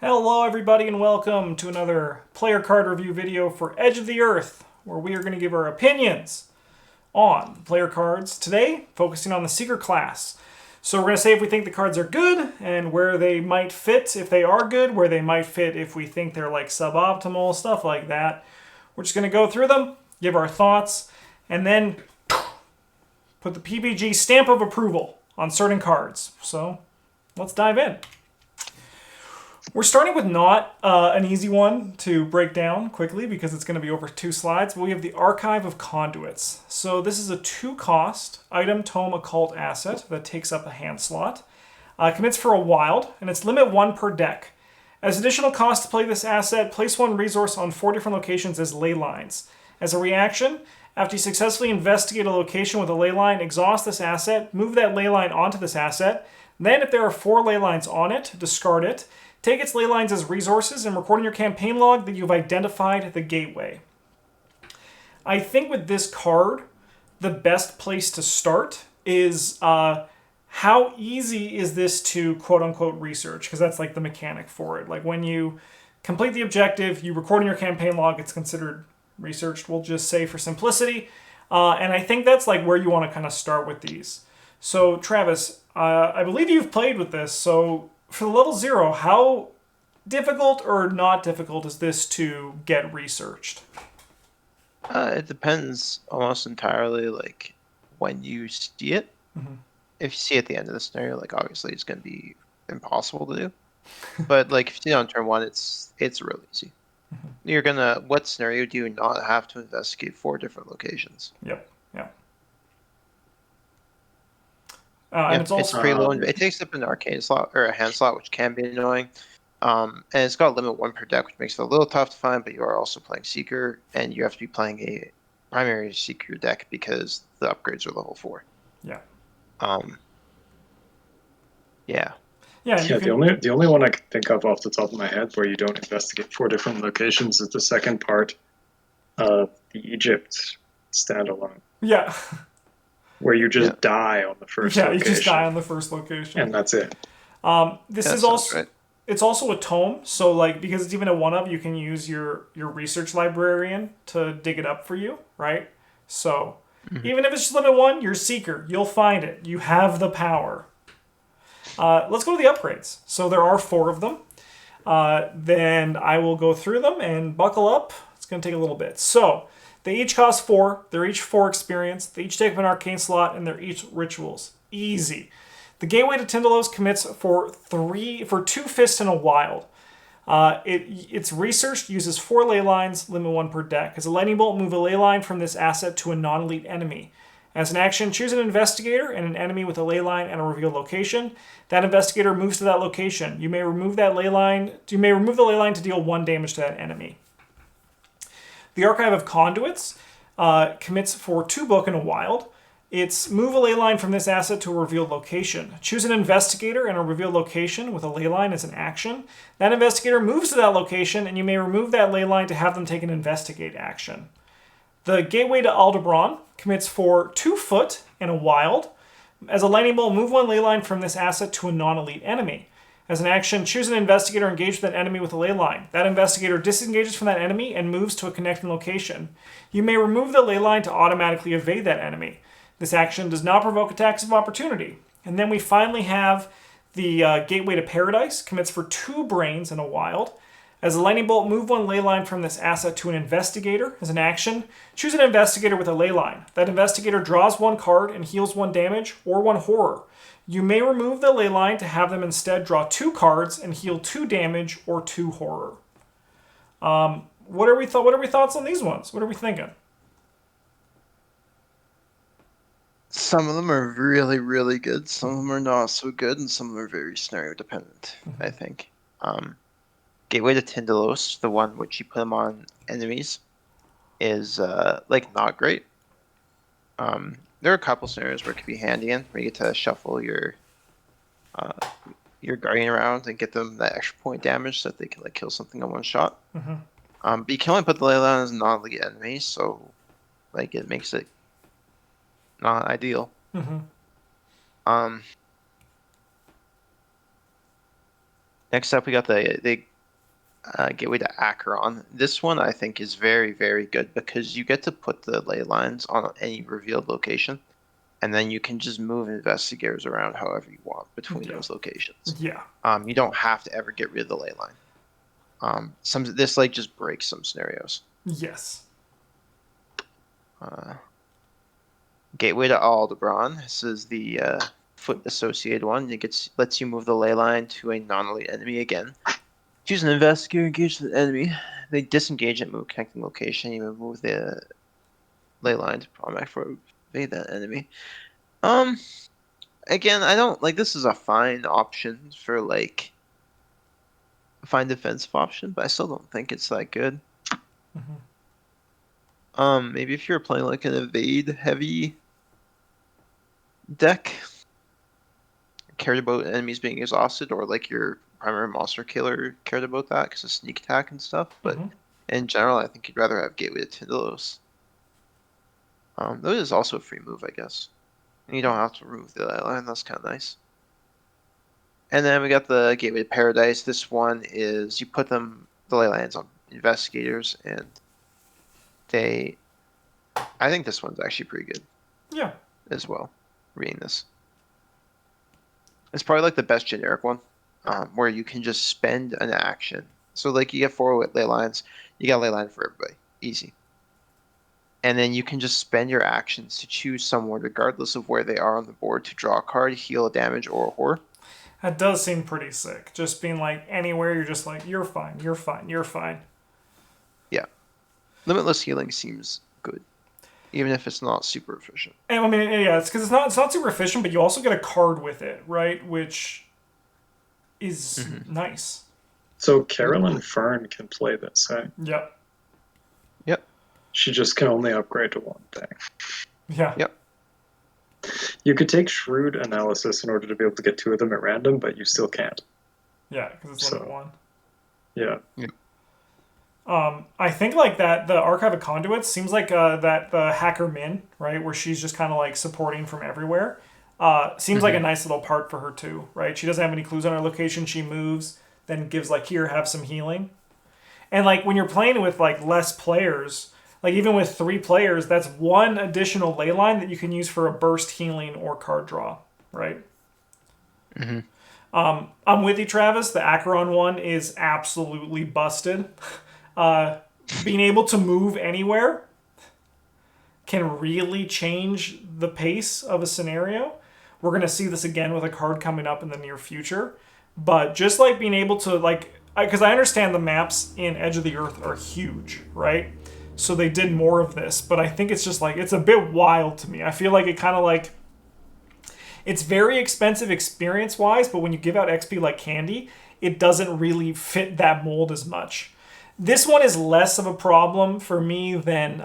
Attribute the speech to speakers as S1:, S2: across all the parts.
S1: Hello everybody and welcome to another player card review video for Edge of the Earth, where we are going to give our opinions on player cards. Today, focusing on the Seeker class. So we're going to say if we think the cards are good and where they might fit if they are good, where they might fit if we think they're like suboptimal, stuff like that. We're just going to go through them, give our thoughts, and then put the PBG stamp of approval on certain cards. So let's dive in. We're starting with not an easy one to break down quickly because it's going to be over 2 slides, but we have the Archive of Conduits. So this is a 2-cost item, tome, occult asset that takes up a hand slot. Commits for a wild, and it's limit 1 per deck. As additional cost to play this asset, place 1 resource on 4 different locations as ley lines. As a reaction, after you successfully investigate a location with a ley line, exhaust this asset, move that ley line onto this asset. Then if there are 4 ley lines on it, discard it. Take its ley lines as resources and record in your campaign log that you've identified the gateway. I think with this card, the best place to start is how easy is this to quote-unquote research, because that's like the mechanic for it. Like when you complete the objective, you record in your campaign log, it's considered researched, we'll just say for simplicity. And I think that's like where you want to kind of start with these. So Travis, I believe you've played with this, so for the level 0, how difficult or not difficult is this to get researched?
S2: It depends almost entirely, like, when you see it.
S1: Mm-hmm.
S2: If you see it at the end of the scenario, like, obviously it's going to be impossible to do. But, like, if you see it on turn 1, it's real easy. Mm-hmm. What scenario do you not have to investigate 4 different locations?
S1: Yep, yeah.
S2: Yeah,
S1: And it's also
S2: pretty low. It takes up an arcane slot or a hand slot, which can be annoying. And it's got limit 1 per deck, which makes it a little tough to find. But you are also playing Seeker, and you have to be playing a primary Seeker deck because the upgrades are level 4.
S1: Yeah.
S2: Yeah.
S1: Yeah.
S3: The only one I can think of off the top of my head where you don't investigate 4 different locations is the second part of the Egypt standalone.
S1: Yeah.
S3: Where you just die on the first location.
S1: Yeah, you just die on the first location.
S3: And that's it.
S1: This is also... Right. It's also a tome, so like because it's even a 1-of, you can use your research librarian to dig it up for you, right? So even if it's just limit 1, you're Seeker. You'll find it. You have the power. Let's go to the upgrades. So there are 4 of them. Then I will go through them and buckle up. It's going to take a little bit. So they each cost 4. They're each 4 experience. They each take up an arcane slot, and they're each rituals. Easy. The Gateway to Tindalos commits for 2 fists and a wild. It's researched, uses 4 ley lines, limit 1 per deck. As a lightning bolt, move a ley line from this asset to a non-elite enemy. As an action, choose an investigator and an enemy with a ley line and a revealed location. That investigator moves to that location. You may remove that ley line. You may remove the ley line to deal 1 damage to that enemy. The Archive of Conduits commits for 2 book and a wild. It's move a ley line from this asset to a revealed location. Choose an investigator and a revealed location with a ley line as an action. That investigator moves to that location, and you may remove that ley line to have them take an investigate action. The Gateway to Aldebaran commits for 2 foot and a wild. As a lightning bolt, move 1 ley line from this asset to a non-elite enemy. As an action, choose an investigator and engage with that enemy with a ley line. That investigator disengages from that enemy and moves to a connecting location. You may remove the ley line to automatically evade that enemy. This action does not provoke attacks of opportunity. And then we finally have the Gateway to Paradise, commits for 2 brains and a wild. As a lightning bolt, move 1 ley line from this asset to an investigator. As an action, choose an investigator with a ley line. That investigator draws 1 card and heals 1 damage or 1 horror. You may remove the ley line to have them instead draw 2 cards and heal 2 damage or 2 horror. What are we thoughts on these ones? What are we thinking?
S2: Some of them are really, really good. Some of them are not so good, and some of them are very scenario dependent, I think. Gateway to Tindalos, the one which you put them on enemies, is not great. There are a couple scenarios where it could be handy in, where you get to shuffle your guardian around and get them that extra point damage so that they can kill something in 1 shot. But you can only put the ley line as non-elite enemies, so it makes it not ideal. Next up, we got the Gateway to Acheron. This one I think is very, very good because you get to put the ley lines on any revealed location, and then you can just move investigators around however you want between those locations.
S1: Yeah.
S2: You don't have to ever get rid of the ley line. This like just breaks some scenarios.
S1: Yes.
S2: Gateway to Aldebaran. This is the foot associated one. It lets you move the ley line to a non-elite enemy again. Choose an investigator, engage the enemy. They disengage at move connecting location. You move the ley line to Promac for evade that enemy. Again, I don't like this is a fine option for like fine defensive option, but I still don't think it's that good. Maybe if you're playing like an evade heavy deck, cared about enemies being exhausted, or like your primary monster killer cared about that because of sneak attack and stuff. But in general, I think you'd rather have Gateway to Tindalos. That is also a free move, I guess. And you don't have to remove the ley line. That's kind of nice. And then we got the Gateway to Paradise. This one is you put the ley lines on investigators, and I think this one's actually pretty good.
S1: Yeah.
S2: As well, reading this. It's probably like the best generic one, where you can just spend an action. So like you get 4 ley lines, you got a ley line for everybody, easy. And then you can just spend your actions to choose someone, regardless of where they are on the board, to draw a card, heal a damage, or a horror.
S1: That does seem pretty sick. Just being like anywhere, you're just like, you're fine, you're fine, you're fine.
S2: Yeah. Limitless healing seems good, even if it's not super efficient.
S1: And I mean, yeah, it's because it's not super efficient, but you also get a card with it, right? Which is nice.
S3: So Carolyn Fern can play this, right?
S1: Yep.
S2: Yep.
S3: She just can only upgrade to one thing.
S1: Yeah.
S2: Yep.
S3: You could take Shrewd Analysis in order to be able to get 2 of them at random, but you still can't.
S1: Yeah, because it's level 1.
S3: Yeah.
S2: Yep.
S1: I think like that the Archive of Conduits seems like that the Hacker Min, right, where she's just kind of like supporting from everywhere. Seems like a nice little part for her too, right? She doesn't have any clues on her location. She moves, then gives like, here, have some healing. And like when you're playing with like less players, like even with 3 players, that's 1 additional ley line that you can use for a burst healing or card draw, right? I'm with you, Travis. The Acheron one is absolutely busted. Being able to move anywhere can really change the pace of a scenario. We're going to see this again with a card coming up in the near future. But just like being able to, like, because I understand the maps in Edge of the Earth are huge, right? So they did more of this. But I think it's just like, it's a bit wild to me. I feel like it kind of like, it's very expensive experience-wise, but when you give out XP like candy, it doesn't really fit that mold as much. This one is less of a problem for me than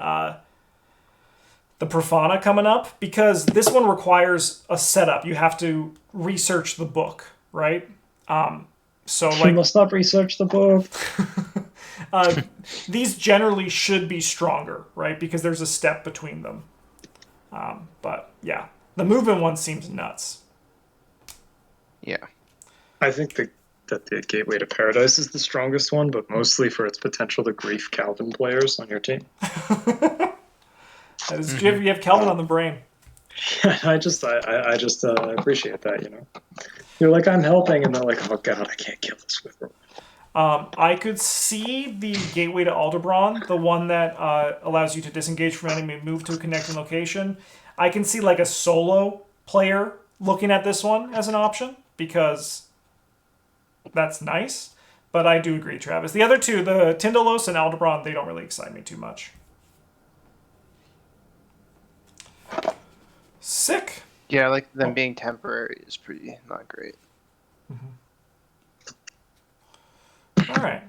S1: the Profana coming up, because this one requires a setup. You have to research the book, right? So like,
S3: you must not research the book.
S1: These generally should be stronger, right? Because there's a step between them. But yeah, the movement one seems nuts.
S2: Yeah.
S3: I think that the Gateway to Paradise is the strongest one, but mostly for its potential to grief Calvin players on your team.
S1: That is, you have Calvin on the brain.
S3: I just appreciate that, you know. You're like, I'm helping, and they're like, oh god, I can't kill this with.
S1: I could see the Gateway to Aldebaran, the one that allows you to disengage from enemy and move to a connecting location. I can see like a solo player looking at this one as an option, because that's nice. But I do agree, Travis. The other two, the Tindalos and Aldebaran, they don't really excite me too much. Sick.
S2: Yeah, like them being temporary is pretty not great.
S1: All right.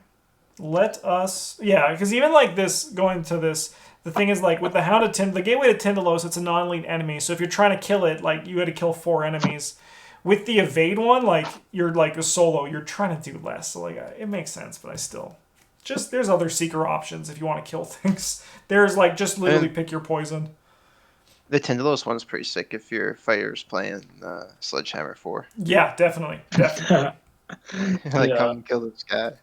S1: Let us... Yeah, because even like this, going to this, the thing is like with the Hound of the Gateway to Tindalos, it's a non-elite enemy. So if you're trying to kill it, like you had to kill 4 enemies. With the Evade one, like you're like a solo, you're trying to do less. So like it makes sense, but I still... Just, there's other Seeker options if you want to kill things. There's like, just literally pick your poison.
S2: The Tindalos one's pretty sick if your fighter's playing Sledgehammer 4.
S1: Yeah, definitely.
S2: Like, come and kill this guy.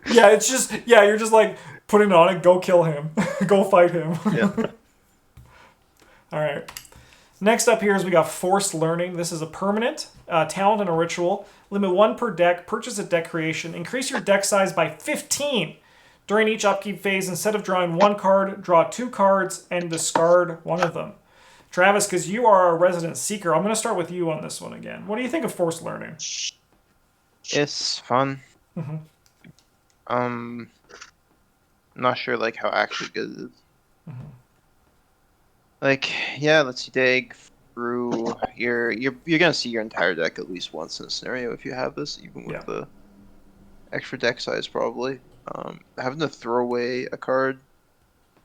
S1: Yeah, it's just you're just like putting it on it. Go kill him. Go fight him.
S2: Yeah.
S1: All right. Next up here is we got Forced Learning. This is a permanent talent and a ritual. Limit 1 per deck. Purchase at deck creation. Increase your deck size by 15. During each upkeep phase, instead of drawing 1 card, draw 2 cards and discard one of them. Travis, because you are a resident seeker, I'm going to start with you on this one again. What do you think of Forced Learning?
S2: It's fun. Not sure like how actually good it is. Like, yeah, lets you dig through you're gonna see your entire deck at least once in a scenario if you have this, even with the extra deck size probably. Having to throw away a card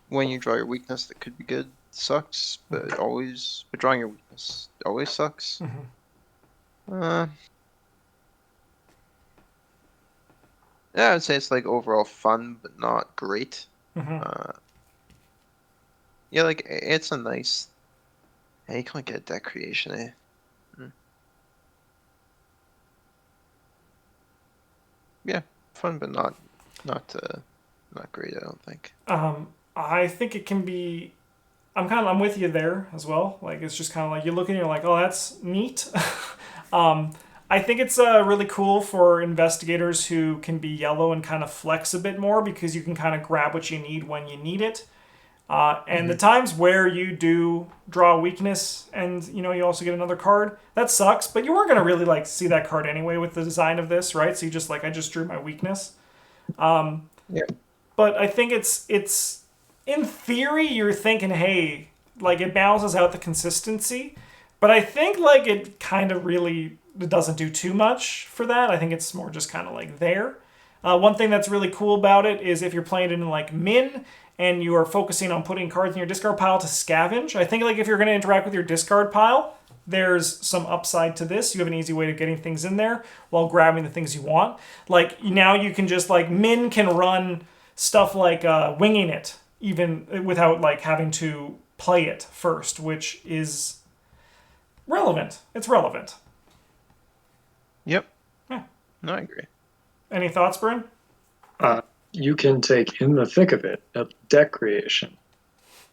S2: when you draw your weakness that could be good sucks, but drawing your weakness always sucks. Yeah, I'd say it's like overall fun, but not great. Yeah, like it's a nice. Hey, you can't get deck creation, eh? Yeah, fun, but not great. I don't think.
S1: I think it can be. I'm with you there as well. Like it's just kind of like you look and you're like, oh, that's neat. I think it's really cool for investigators who can be yellow and kind of flex a bit more because you can kind of grab what you need when you need it. And the times where you do draw a weakness and you also get another card, that sucks. But you weren't gonna really like see that card anyway with the design of this, right? So you just I just drew my weakness. But I think it's in theory you're thinking, hey, like it balances out the consistency. But I think like it kind of really doesn't do too much for that. I think it's more just kind of like there. One thing that's really cool about it is if you're playing it in like min and you are focusing on putting cards in your discard pile to scavenge, I think like if you're going to interact with your discard pile, there's some upside to this. You have an easy way of getting things in there while grabbing the things you want. Like now you can just like min can run stuff like winging it even without like having to play it first, which is relevant. It's relevant.
S2: Yep.
S1: Yeah.
S2: No, I agree.
S1: Any thoughts, Bryn?
S3: You can take in the thick of it a deck creation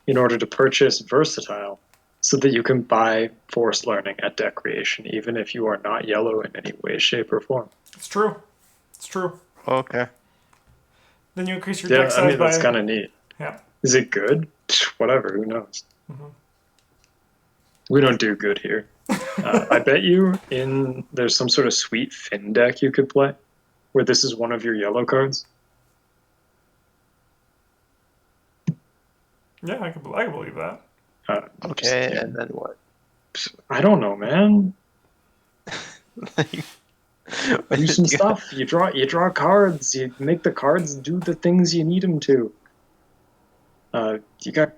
S3: in order to purchase versatile so that you can buy Forced Learning at deck creation, even if you are not yellow in any way, shape, or form.
S1: It's true. It's true.
S2: Okay.
S1: Then you increase your deck size by...
S3: that's kind of neat.
S1: Yeah.
S3: Is it good? Whatever, who knows? We don't do good here. I bet you there's some sort of sweet Finn deck you could play where this is one of your yellow cards.
S1: Yeah, I can believe that.
S2: Okay, and then what?
S3: I don't know, man. Do some stuff. You draw cards. You make the cards do the things you need them to. You got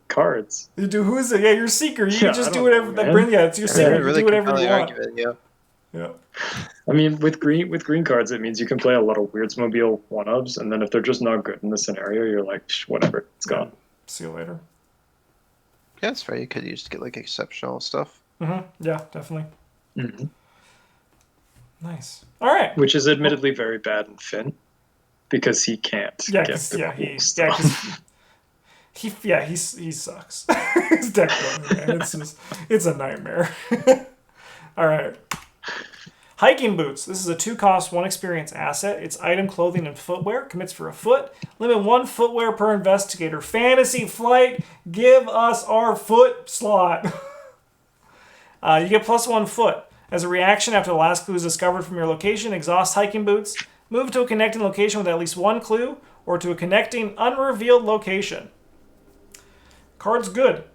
S3: cards.
S1: You do. Who is it? Yeah, you're Seeker. You can just do whatever. It's your Seeker. You do whatever you want.
S2: Argument,
S1: yeah.
S3: I mean, with green cards, it means you can play a lot of Weirdsmobile one-ups, and then if they're just not good in the scenario, you're like, whatever, it's gone.
S1: See you later.
S2: Yeah, that's fair. You could use to get like exceptional stuff.
S1: Yeah, definitely. Nice. All right.
S3: Which is admittedly very bad in Finn because he can't get the cool stuff.
S1: He sucks. His deck building, man. It's a nightmare. All right. Hiking boots. This is a 2-cost, 1 experience asset. It's item, clothing, and footwear. Commits for a foot. Limit 1 footwear per investigator. Fantasy Flight, give us our foot slot. You get +1 foot. As a reaction after the last clue is discovered from your location, exhaust hiking boots. Move to a connecting location with at least 1 clue, or to a connecting unrevealed location. Card's good.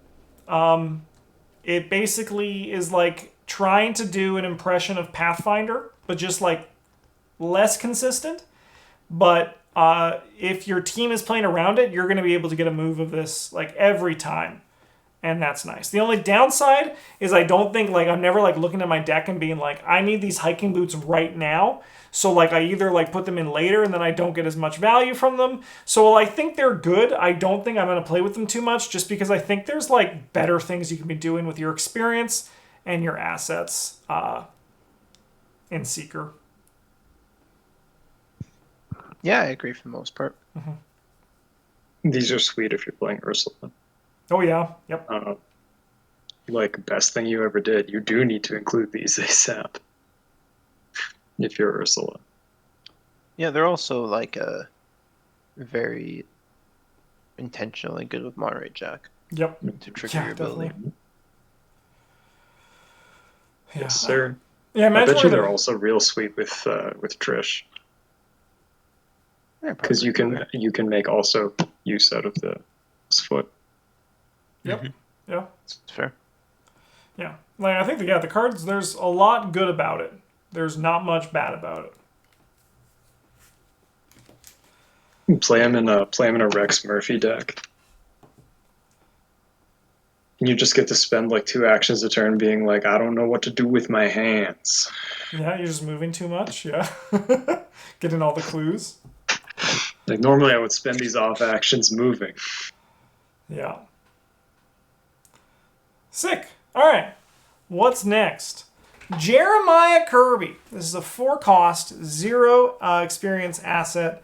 S1: It basically is like trying to do an impression of Pathfinder, but just like less consistent. But if your team is playing around it, you're going to be able to get a move of this like every time. And that's nice. The only downside is I don't think like I'm never like looking at my deck and being like, I need these hiking boots right now. So like I either like put them in later and then I don't get as much value from them. So while I think they're good, I don't think I'm going to play with them too much just because I think there's like better things you can be doing with your experience and your assets in Seeker.
S2: Yeah, I agree for the most part.
S3: These are sweet if you're playing Ursula.
S1: Oh yeah, yep.
S3: Like, best thing you ever did. You do need to include these ASAP if you're Ursula.
S2: Yeah, they're also like very intentionally good with Monterey Jack
S1: Yep.
S2: to trigger
S1: Yeah,
S2: your ability.
S1: definitely. Yeah.
S3: Yes, sir.
S1: Yeah,
S3: I
S1: imagine
S3: bet you
S1: where
S3: they're also real sweet with Trish,
S2: Yeah,
S3: because you can make also use out of the foot.
S1: Yep. Yeah.
S2: It's fair.
S1: Yeah. Like I think the cards. There's a lot good about it. There's not much bad about it.
S3: Play him in a Rex Murphy deck. And you just get to spend like 2 actions a turn being like, I don't know what to do with my hands.
S1: Yeah, you're just moving too much. Yeah. Getting all the clues.
S3: Like normally I would spend these off actions moving.
S1: Yeah. Sick. All right. What's next? Jeremiah Kirby. This is a 4-cost, 0 experience asset.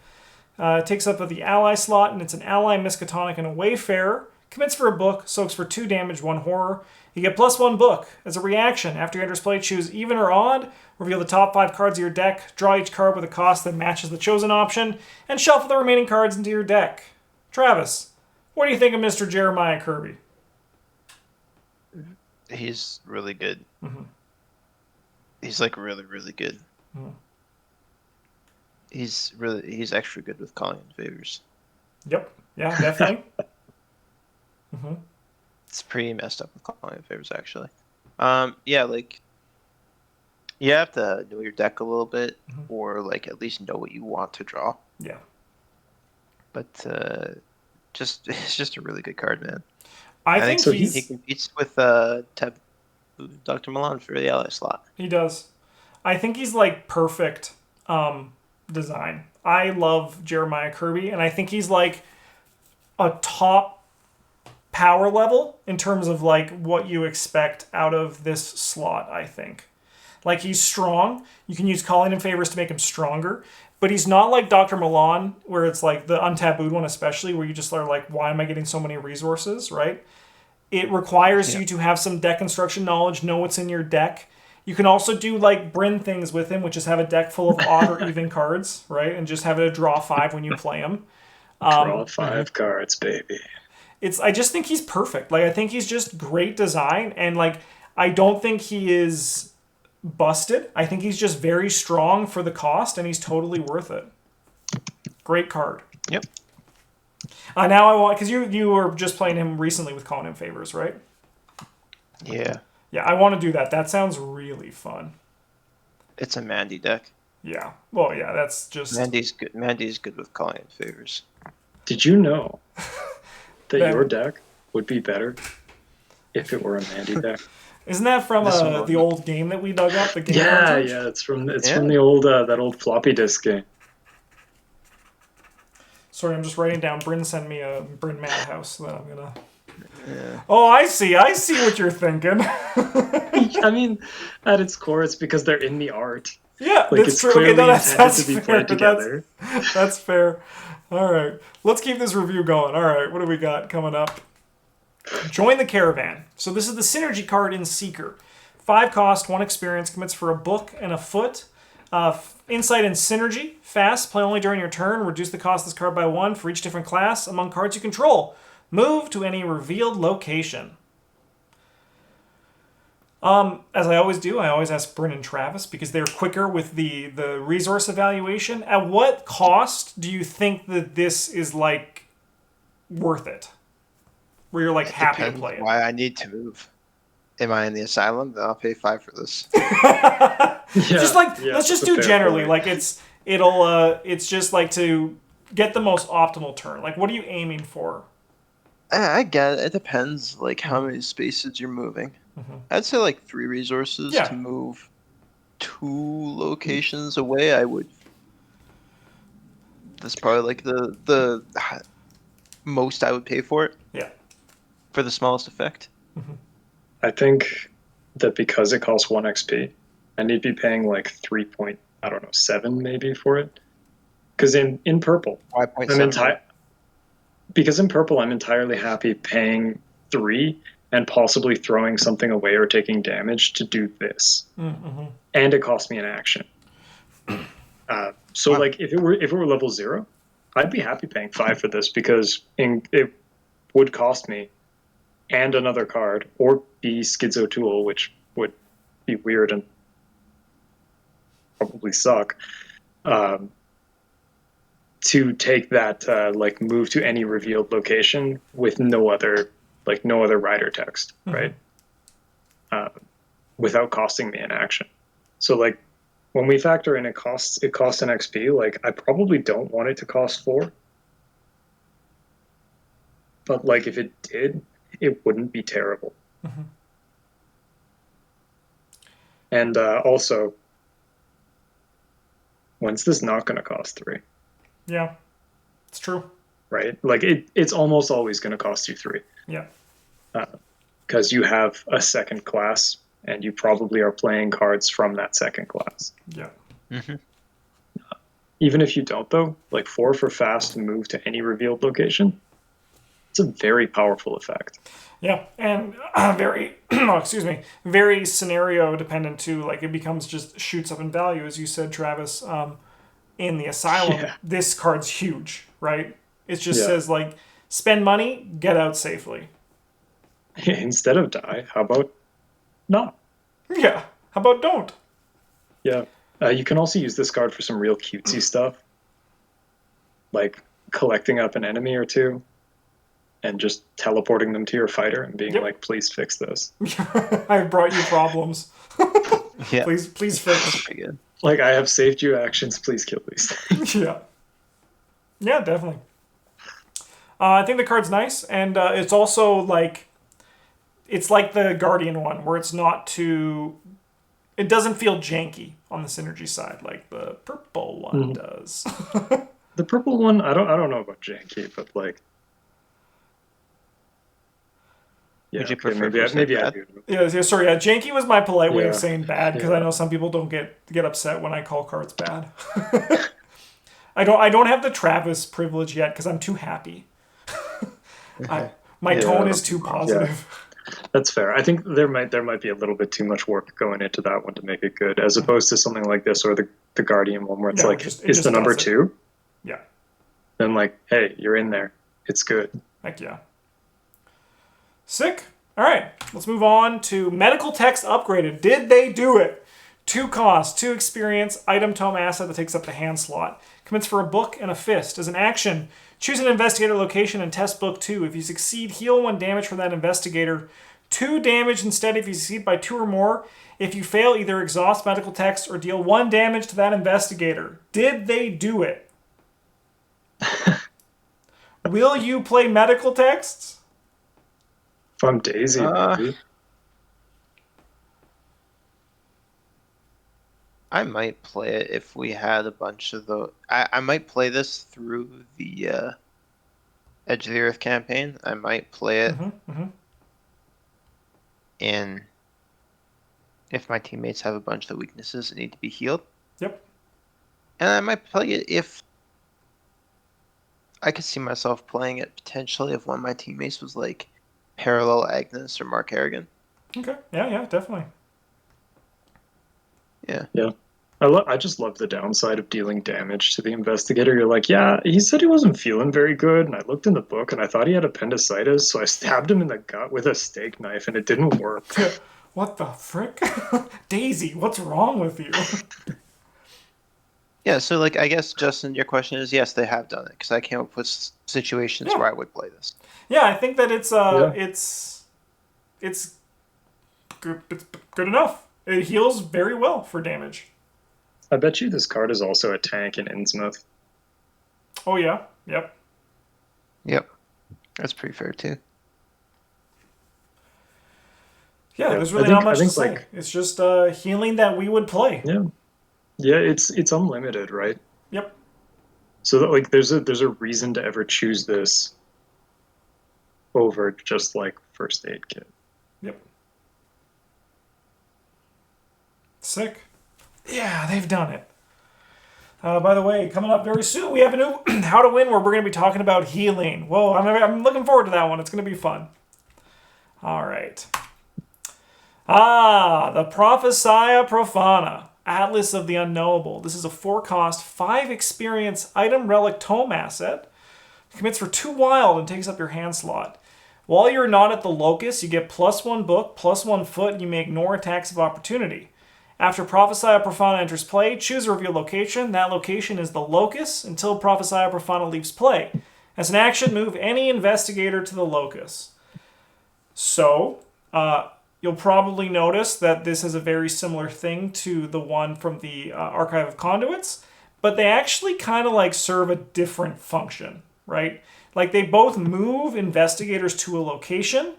S1: It takes up the ally slot, and it's an ally, Miskatonic, and a Wayfarer. Commits for a book, soaks for 2 damage, 1 horror. You get +1 book. As a reaction, after you enters play, choose even or odd, reveal the top 5 cards of your deck, draw each card with a cost that matches the chosen option, and shuffle the remaining cards into your deck. Travis, what do you think of Mr. Jeremiah Kirby?
S2: He's really good. He's like really, really good. He's extra good with calling in favors.
S1: Yep. Yeah, definitely.
S2: It's pretty messed up with calling in favors, actually. Yeah, like you have to know your deck a little bit, or like at least know what you want to draw.
S1: Yeah.
S2: But it's just a really good card, man.
S1: I think
S2: so he competes with Dr. Milan for the ally slot.
S1: He does. I think he's like perfect design. I love Jeremiah Kirby, and I think he's like a top power level in terms of like what you expect out of this slot, I think. Like he's strong. You can use calling in favors to make him stronger, but he's not like Dr. Milan, where it's like the untabooed one especially, where you just are like, why am I getting so many resources, right? It requires you to have some deck construction knowledge, know what's in your deck. You can also do like Bryn things with him, which is have a deck full of odd or even cards, right? And just have it a draw 5 when you play him.
S3: Draw 5 cards, baby.
S1: I just think he's perfect. Like I think he's just great design, and like I don't think he is busted. I think he's just very strong for the cost, and he's totally worth it. Great card.
S2: Yep.
S1: Now I want, because you were just playing him recently with calling in favors, right?
S2: Yeah.
S1: Yeah, I want to do that. That sounds really fun.
S2: It's a Mandy deck.
S1: Yeah. Well, yeah, that's just...
S2: Mandy's good. Mandy's good with calling in favors.
S3: Did you know that your deck would be better if it were a Mandy deck?
S1: Isn't that from the old game that we dug up? The game cartridge?
S3: Yeah, it's from the old that old floppy disk game.
S1: Sorry, I'm just writing down. Bryn sent me a Bryn Madhouse that I'm gonna.
S2: Yeah.
S1: Oh, I see what you're thinking.
S3: I mean, at its core, it's because they're in the art.
S1: Yeah,
S3: like
S1: that's
S3: it's
S1: true.
S3: clearly
S1: Okay, no,
S3: intended to be played together.
S1: That's fair. All right, let's keep this review going. All right, what do we got coming up? Join the Caravan. So this is the synergy card in Seeker. 5 cost, 1 experience, commits for a book and a foot. Insight and Synergy. Fast, play only during your turn. Reduce the cost of this card by 1 for each different class among cards you control. Move to any revealed location. As I always do, I always ask Bryn and Travis because they're quicker with the resource evaluation. At what cost do you think that this is like worth it? Where you're like happy to play it.
S2: Why I need to move. Am I in the asylum? Then I'll pay 5 for this.
S1: Let's just do generally. Like it's just like to get the most optimal turn. Like what are you aiming for?
S2: I get it. It depends like how many spaces you're moving. I'd say like 3 resources to move 2 locations away. I would. That's probably like the most I would pay for it.
S1: Yeah.
S2: For the smallest effect.
S3: I think that because it costs 1 XP, I need to be paying like 3.7 maybe for it. Because in purple, I'm
S2: 5.7.
S3: because in purple I'm entirely happy paying 3 and possibly throwing something away or taking damage to do this, and it costs me an action. So like if it were level 0, I'd be happy paying 5 for this because it would cost me and another card or be Schizo Tool, which would be weird and probably suck. To take that like move to any revealed location with no other rider text, right? Without costing me an action. So like when we factor in it costs an XP, like I probably don't want it to cost 4. But like if it did, it wouldn't be terrible. And also, when's this not going to cost 3?
S1: Yeah, it's true.
S3: Right? Like it's almost always going to cost you 3.
S1: Yeah.
S3: Because you have a second class, and you probably are playing cards from that second class.
S1: Yeah.
S3: Even if you don't, though, like 4 for fast to move to any revealed location, it's a very powerful effect.
S1: Yeah, and very, very scenario dependent too. Like it becomes just shoots up in value, as you said, Travis. In the Asylum, this card's huge, right? It just says like, spend money, get out safely.
S3: Instead of die, how about not?
S1: Yeah, how about don't?
S3: Yeah. You can also use this card for some real cutesy stuff, like collecting up an enemy or 2 and just teleporting them to your fighter and being like, please fix this.
S1: I've brought you problems.
S2: Yeah.
S1: Please fix.
S2: That's pretty good.
S3: Like, I have saved you actions, please kill these things.
S1: Yeah, definitely. I think the card's nice, and it's also like, it's like the Guardian one, where it's not too, it doesn't feel janky on the synergy side like the purple one does.
S3: The purple one, I don't know about janky, but like, yeah,
S2: would you prefer
S3: maybe I do.
S1: Yeah, sorry. Yeah, janky was my polite way of saying bad, because I know some people don't get upset when I call cards bad. I don't have the Travis privilege yet because I'm too happy. My tone is too positive.
S3: Yeah. That's fair. I think there might be a little bit too much work going into that one to make it good, as opposed to something like this or the Guardian one where it's it's the number 2.
S1: Yeah.
S3: Then like, hey, you're in there. It's good.
S1: Heck yeah. Sick. All right, let's move on to medical text upgraded. Did they do it? 2 cost, 2 experience, item tome asset that takes up the hand slot. Commits for a book and a fist. As an action, choose an investigator location and test book 2. If you succeed, heal 1 damage from that investigator. 2 damage instead if you succeed by 2 or more. If you fail, either exhaust medical text or deal 1 damage to that investigator. Did they do it? Will you play medical texts?
S3: If I'm Daisy, maybe.
S2: I might play it if we had a bunch of the. I might play this through the Edge of the Earth campaign. I might play it in if my teammates have a bunch of weaknesses that need to be healed.
S1: Yep.
S2: And I might play it if I could see myself playing it potentially if one of my teammates was like Parallel Agnes or Mark Harrigan.
S1: Okay. Yeah, definitely.
S2: Yeah.
S3: I just love the downside of dealing damage to the investigator. You're like, yeah, he said he wasn't feeling very good, and I looked in the book and I thought he had appendicitis, so I stabbed him in the gut with a steak knife and it didn't work.
S1: What the frick? Daisy, what's wrong with you?
S2: Yeah, so like I guess Justin, your question is yes, they have done it because I came up with situations where I would play this.
S1: Yeah, I think that it's good. It's good enough. It heals very well for damage.
S3: I bet you this card is also a tank in Innsmouth.
S1: Oh yeah. Yep.
S2: That's pretty fair too.
S1: Yeah, there's really not much to say. Like, it's just healing that we would play.
S3: Yeah, it's unlimited, right?
S1: Yep.
S3: So that like there's a reason to ever choose this over just like first aid kit.
S1: Yep. Sick. Yeah, they've done it. By the way, coming up very soon, we have a new How to Win where we're going to be talking about healing. Whoa, I'm looking forward to that one. It's going to be fun. All right. The Profana Profana, Atlas of the Unknowable. This is a 4-cost, 5-experience item relic tome asset. Commits for 2 wild and takes up your hand slot. While you're not at the locus, you get +1 book, +1 foot, and you may ignore attacks of opportunity. After Profana Profana enters play, choose a reveal location. That location is the locus until Profana Profana leaves play. As an action, move any investigator to the locus. So, you'll probably notice that this is a very similar thing to the one from the Archive of Conduits, but they actually kind of like serve a different function, right? Like they both move investigators to a location,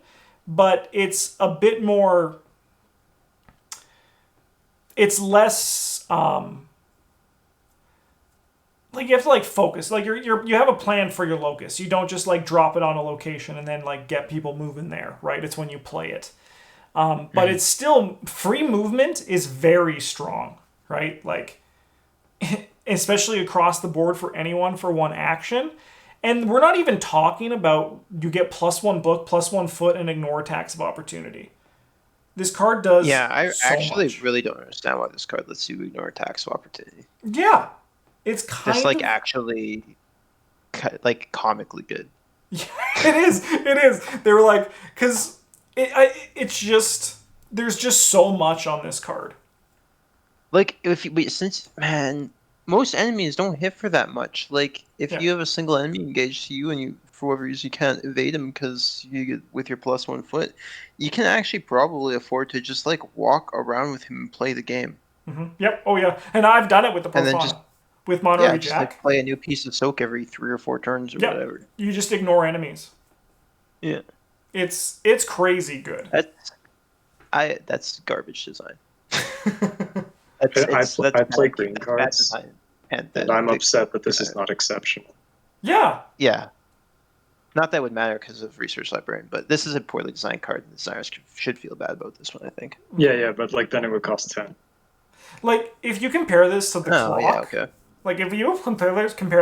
S1: but it's a bit more... It's less, like you have to like focus. Like you have a plan for your locus. You don't just like drop it on a location and then like get people moving there, right? It's when you play it. But it's still, free movement is very strong, right? Like, especially across the board for anyone for one action. And we're not even talking about you get +1 book, +1 foot, and ignore attacks of opportunity. This card does.
S2: Yeah, I
S1: so
S2: actually
S1: much.
S2: really don't understand why this card lets you ignore attacks of opportunity.
S1: Yeah, it's kind
S2: Just like
S1: of
S2: actually, like comically good.
S1: Yeah, it is. It is. They were like, because it's just there's just so much on this card.
S2: Like since most enemies don't hit for that much. Like if
S1: Yeah.
S2: you have a single enemy engaged to you and you for whatever reason you can't evade him because you get with your +1 foot, you can actually probably afford to just like walk around with him and play the game.
S1: Mm-hmm. Yep. Oh yeah. And I've done it with the
S2: And then
S1: Profana.
S2: just
S1: With Monterey
S2: just
S1: Jack.
S2: like play a new piece of soak every 3 or 4 turns or whatever.
S1: You just ignore enemies.
S2: Yeah.
S1: It's crazy good.
S2: That's garbage design.
S3: I play green cards,
S2: design. And
S3: I'm upset that this is not exceptional.
S1: Yeah.
S2: Yeah. Not that it would matter because of Research Librarian, but this is a poorly designed card, and designers should feel bad about this one, I think.
S3: Yeah, but like then it would cost 10.
S1: Like if you compare this to the clock,
S2: yeah, okay.
S1: Like if you compare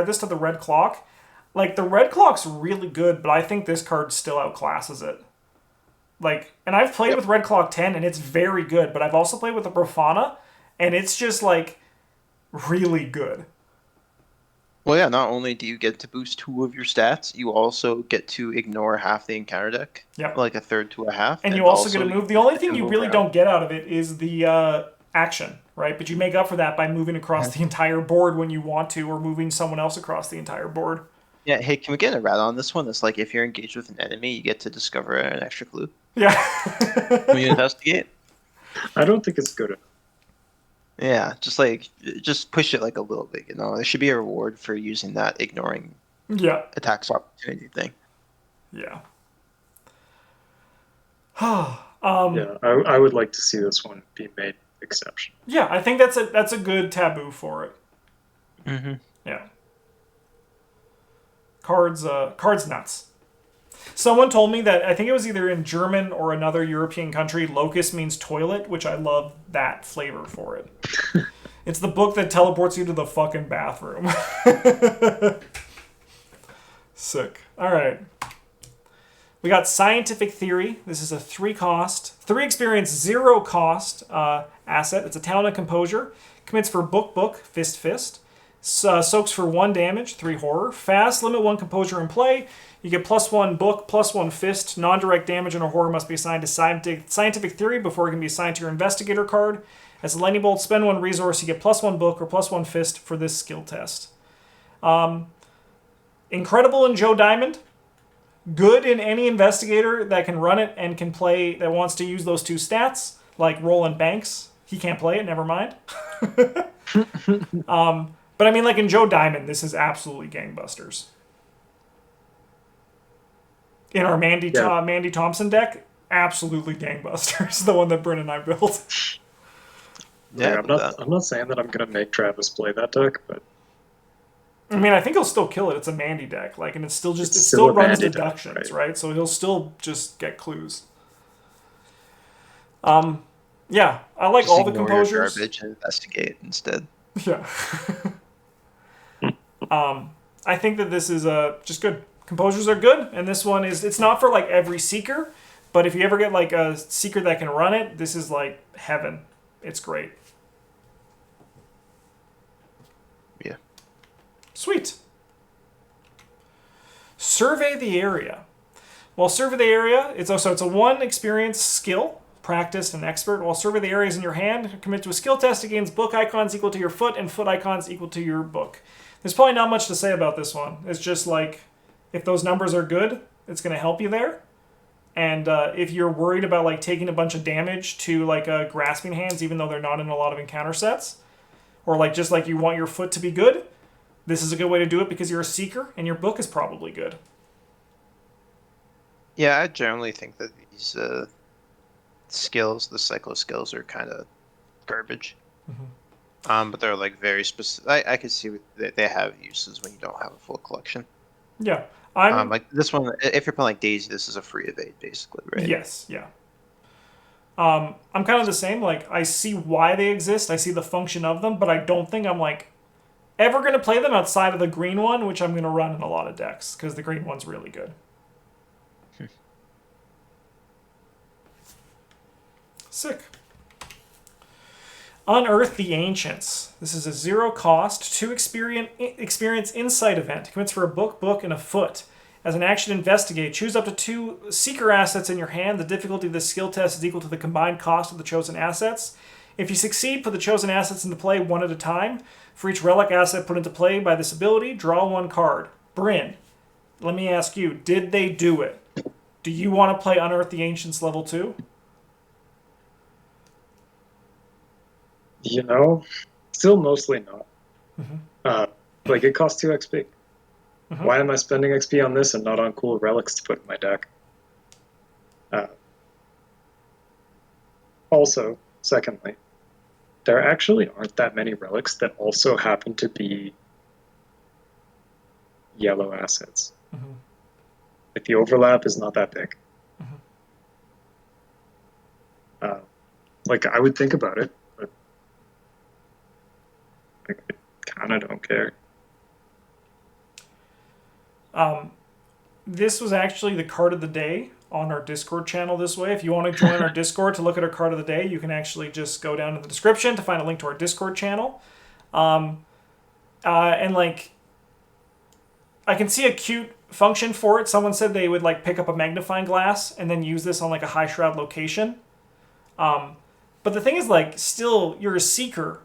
S1: this to the red clock, like the red clock's really good, but I think this card still outclasses it. Like, and I've played with Red Clock 10, and it's very good, but I've also played with the Profana, and it's just like really good.
S2: Well, yeah, not only do you get to boost 2 of your stats, you also get to ignore half the encounter deck.
S1: Yep.
S2: Like a third to a half.
S1: And you also get to move. The only thing you really don't get out of it is the action, right? But you make up for that by moving across the entire board when you want to, or moving someone else across the entire board.
S2: Yeah, hey, can we get a rat on this one? It's like if you're engaged with an enemy, you get to discover an extra clue.
S1: Yeah.
S2: When you investigate.
S3: I don't think it's good enough.
S2: Yeah, just push it like a little bit, you know. There should be a reward for using that ignoring attacks opportunity thing.
S1: Yeah.
S3: I would like to see this one be made exceptional.
S1: Yeah, I think that's a good taboo for it.
S2: Mm-hmm.
S1: Yeah. Cards nuts. Someone told me that, I think it was either in German or another European country, locus means toilet, which I love that flavor for it. It's the book that teleports you to the fucking bathroom. Sick. All right. We got Scientific Theory. This is a 3-cost, 3 experience, 0 cost asset. It's a talent and composure. Commits for book, fist. Soaks for 1 damage, 3 horror. Fast, limit 1 composure in play. You get +1 book, +1 fist. Non-direct damage and a horror must be assigned to Scientific Theory before it can be assigned to your investigator card. As a lightning bolt, spend 1 resource. You get +1 book or +1 fist for this skill test. Incredible in Joe Diamond. Good in any investigator that can run it and can play, that wants to use those 2 stats, like Roland Banks. He can't play it, never mind. But I mean, like in Joe Diamond, this is absolutely gangbusters. In our Mandy Thompson deck, absolutely gangbusters. The one that Bryn and I built.
S3: Yeah, I'm not saying that I'm gonna make Travis play that deck, but
S1: I mean, I think he'll still kill it. It's a Mandy deck, like, and it still runs deductions,
S3: deck,
S1: right? So he'll still just get clues. Yeah, I like
S2: just
S1: all the
S2: ignore
S1: composures.
S2: Your garbage and investigate instead.
S1: Yeah. I think that this is just good. Composures are good, and this one it's not for like every seeker, but if you ever get like a seeker that can run it, this is like heaven. It's great.
S2: Yeah.
S1: Sweet. Survey the area. While survey the area, it's a one experience skill, practiced and expert. While survey the area is in your hand, commit to a skill test against book icons equal to your foot and foot icons equal to your book. There's probably not much to say about this one. It's just like, if those numbers are good, it's going to help you there. And if you're worried about like taking a bunch of damage to like grasping hands, even though they're not in a lot of encounter sets, or like just like you want your foot to be good, this is a good way to do it because you're a seeker and your book is probably good.
S2: Yeah, I generally think that these skills, the cycle skills, are kind of garbage.
S1: Mm-hmm.
S2: But they're like very specific. I can see that they have uses when you don't have a full collection.
S1: Yeah,
S2: like this one. If you're playing like Daisy, this is a free evade, basically, right?
S1: Yes, yeah. I'm kind of the same. Like, I see why they exist. I see the function of them, but I don't think I'm like ever going to play them outside of the green one, which I'm going to run in a lot of decks because the green one's really good. Sick. Unearth the Ancients. This is a 0 cost, 2 experience insight event. Commits for a book, and a foot. As an action, investigate. Choose up to 2 seeker assets in your hand. The difficulty of this skill test is equal to the combined cost of the chosen assets. If you succeed, put the chosen assets into play one at a time. For each relic asset put into play by this ability, draw 1 card. Bryn, let me ask you, did they do it? Do you want to play Unearth the Ancients level 2?
S3: You know, still mostly not.
S1: Mm-hmm.
S3: Like, it costs 2 XP.
S1: Mm-hmm.
S3: Why am I spending XP on this and not on cool relics to put in my deck? Also, secondly, there actually aren't that many relics that also happen to be yellow assets.
S1: Mm-hmm.
S3: Like, the overlap is not that big.
S1: Mm-hmm.
S3: Like, I would think about it, but I kind of don't care.
S1: This was actually the card of the day on our Discord channel this way. If you want to join our Discord to look at our card of the day, you can actually just go down to the description to find a link to our Discord channel. And like, I can see a cute function for it. Someone said they would like pick up a magnifying glass and then use this on like a high shroud location. But the thing is, like, still, you're a seeker.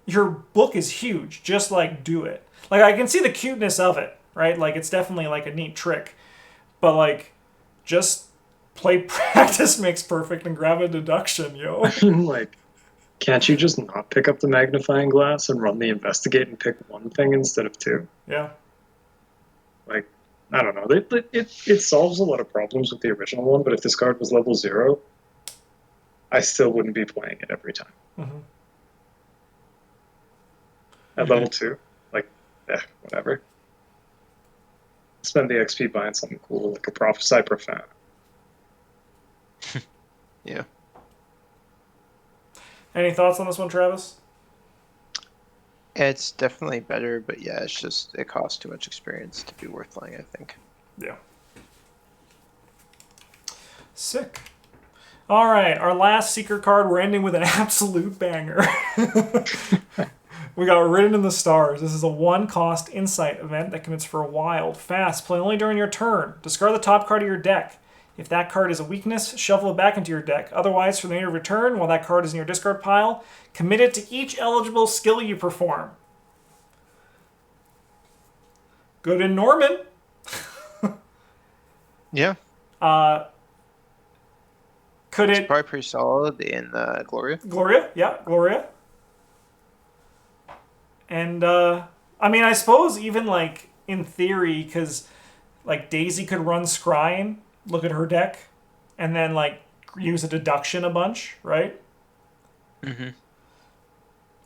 S1: Your book is huge. Just like do it. Like, I can see the cuteness of it, right? Like, it's definitely like a neat trick. But like, just play practice makes perfect and grab a deduction, yo.
S3: Like, can't you just not pick up the magnifying glass and run the investigate and pick 1 thing instead of 2?
S1: Yeah.
S3: Like, I don't know. It solves a lot of problems with the original one, but if this card was level 0, I still wouldn't be playing it every time.
S1: Mm-hmm.
S3: At level 2, like, whatever. Spend the XP buying something cool, like a Prophesy Profana.
S2: Yeah.
S1: Any thoughts on this one, Travis?
S2: It's definitely better, but yeah, it's just, it costs too much experience to be worth playing, I think.
S1: Yeah. Sick. All right, our last Seeker card, we're ending with an absolute banger. We got Written in the Stars. This is a 1-cost insight event that commits for a wild, fast, play only during your turn. Discard the top card of your deck. If that card is a weakness, shuffle it back into your deck. Otherwise, for the remainder of your turn, while that card is in your discard pile, commit it to each eligible skill you perform. Good in Norman.
S2: Yeah.
S1: Could
S2: It's
S1: it...
S2: probably pretty solid in Gloria.
S1: Gloria, yeah, Gloria. And, I mean, I suppose even, like, in theory, because, like, Daisy could run Scrying, look at her deck, and then, like, use a deduction a bunch, right?
S2: Mm-hmm.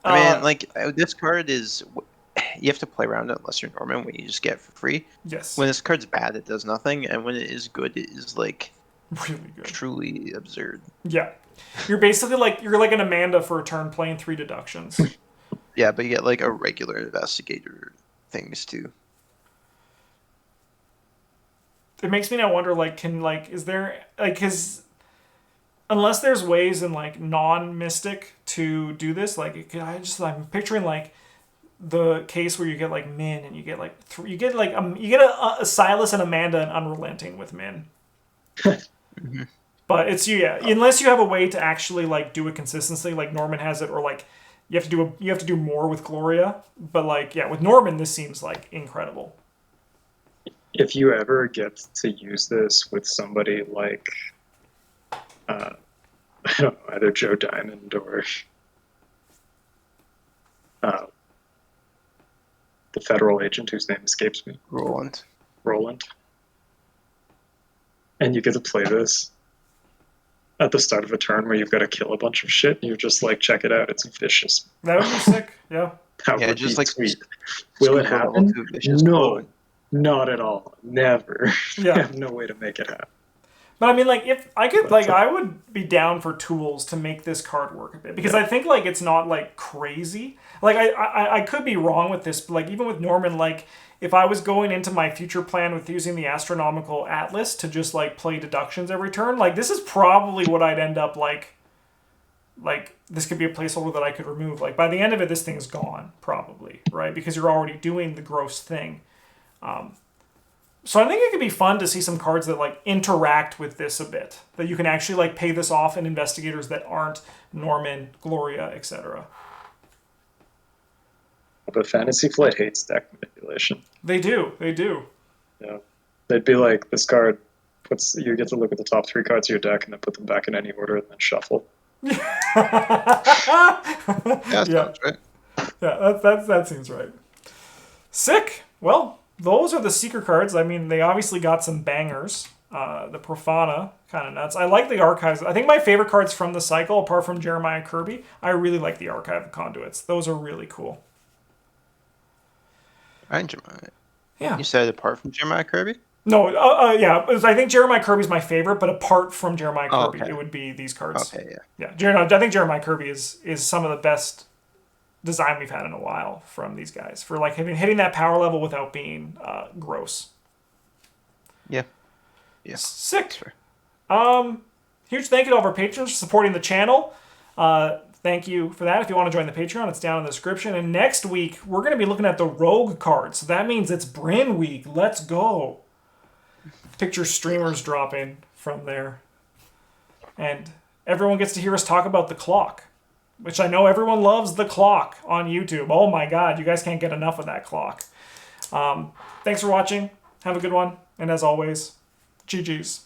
S2: I mean, like, this card is... You have to play around it unless you're Norman, when you just get it for free.
S1: Yes.
S2: When this card's bad, it does nothing, and when it is good, it is, like...
S1: Really good.
S2: Truly absurd.
S1: Yeah. You're basically like, you're like an Amanda for a turn playing 3 deductions.
S2: Yeah, but you get like a regular investigator things too.
S1: It makes me now wonder, like, is there, like, because unless there's ways in, like, non-Mystic to do this, like, I'm picturing, like, the case where you get, like, Min, and you get, like, you get a Silas and Amanda and Unrelenting with Min.
S2: Mm-hmm.
S1: But it's, unless you have a way to actually, like, do it consistently, like Norman has it, or, like, you have to do more with Gloria. But, like, yeah, with Norman, this seems, like, incredible.
S3: If you ever get to use this with somebody like, I don't know, either Joe Diamond or the federal agent whose name escapes me.
S2: Roland.
S3: And you get to play this at the start of a turn where you've got to kill a bunch of shit, and you're just like, check it out, it's vicious.
S1: That would be sick, yeah.
S3: That would just be like sweet. Will it happen? No. Not at all. Never.
S1: Yeah.
S3: I have no way to make it happen.
S1: But I mean, like, if I could, like, I would be down for tools to make this card work a bit. Because I think, like, it's not, like, crazy. Like, I could be wrong with this, but, like, even with Norman, like, if I was going into my future plan with using the Astronomical Atlas to just, like, play deductions every turn, like, this is probably what I'd end up, like, this could be a placeholder that I could remove. Like, by the end of it, this thing's gone, probably, right? Because you're already doing the gross thing. So I think it could be fun to see some cards that, like, interact with this a bit. That you can actually, like, pay this off in investigators that aren't Norman, Gloria, etc.
S3: But Fantasy Flight hates deck manipulation.
S1: They do.
S3: Yeah. They'd be like, this card you get to look at the top 3 cards of your deck and then put them back in any order and then shuffle.
S2: Yeah, sounds right.
S1: Yeah, that seems right. Sick. Well, those are the Seeker cards. I mean, they obviously got some bangers. The Profana, kind of nuts. I like the Archives. I think my favorite cards from the cycle, apart from Jeremiah Kirby, I really like the Archive of Conduits. Those are really cool.
S2: And Jeremiah.
S1: Yeah.
S2: You said apart from Jeremiah Kirby?
S1: No, yeah. I think Jeremiah Kirby's my favorite, but apart from Jeremiah Kirby,
S2: okay.
S1: It would be these cards.
S2: Okay, yeah.
S1: Yeah, I think Jeremiah Kirby is some of the best design we've had in a while from these guys for, like, hitting that power level without being gross.
S2: Yeah.
S1: Sick.
S2: Sure.
S1: Huge thank you to all of our patrons for supporting the channel. Thank you for that. If you want to join the Patreon, it's down in the description. And next week, we're going to be looking at the Rogue cards. So that means it's Bryn week. Let's go. Picture streamers dropping from there. And everyone gets to hear us talk about the clock, which I know everyone loves the clock on YouTube. Oh my God, you guys can't get enough of that clock. Thanks for watching. Have a good one. And as always, GG's.